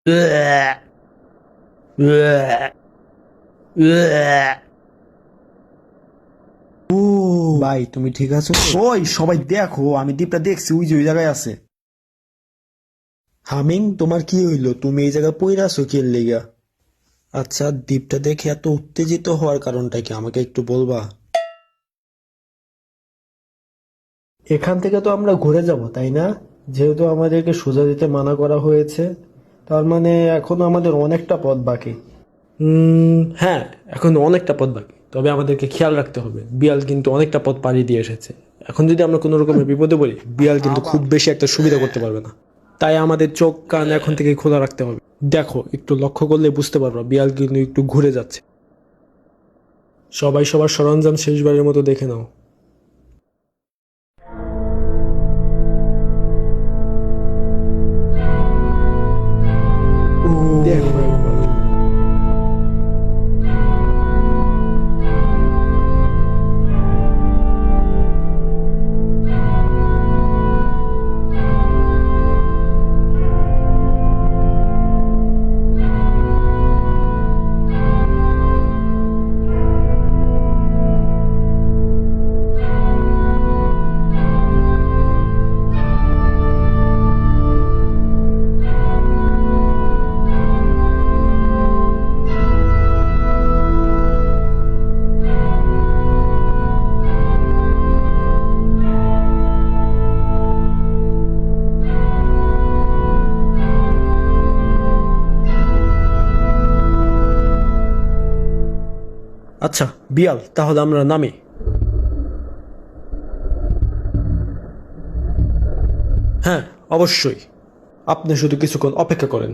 ভাই তুমি ঠিক আছো তো? ওই সবাই দেখো, আমি দ্বীপটা দেখছি, ওই যে ওই জায়গায় আছে। হামিম, তোমার কি হইলো? তুমি এই জায়গায় পইরা আছো কি এর লিগা? আচ্ছা, দ্বীপটা দেখে এত উত্তেজিত হওয়ার কারণটা কি আমাকে একটু বলবা? এখান থেকে তো আমরা ঘুরে যাব, তাই না? যেহেতু আমাদেরকে সোজা দিতে মানা করা হয়েছে, তার মানে এখনো আমাদের অনেকটা পথ বাকি। হ্যাঁ, এখন অনেকটা পথ বাকি, তবে আমাদেরকে খেয়াল রাখতে হবে, বিড়াল কিন্তু অনেকটা পথ পাড়ি দিয়ে এসেছে। এখন যদি আমরা কোনো রকমের বিপদে পড়ি, বিড়াল কিন্তু খুব বেশি একটা সুবিধা করতে পারবে না। তাই আমাদের চোখ কান এখন থেকে খোলা রাখতে হবে। দেখো, একটু লক্ষ্য করলে বুঝতে পারবা বিড়াল কিন্তু একটু ঘুরে যাচ্ছে। সবাই সবার সরঞ্জাম শেষবারের মতো দেখে নাও। দেখো একবার। আচ্ছা বিয়াল, তাহলে আমরা নামি। হ্যাঁ, অবশ্যই। আপনি শুধু কিছুক্ষণ অপেক্ষা করেন।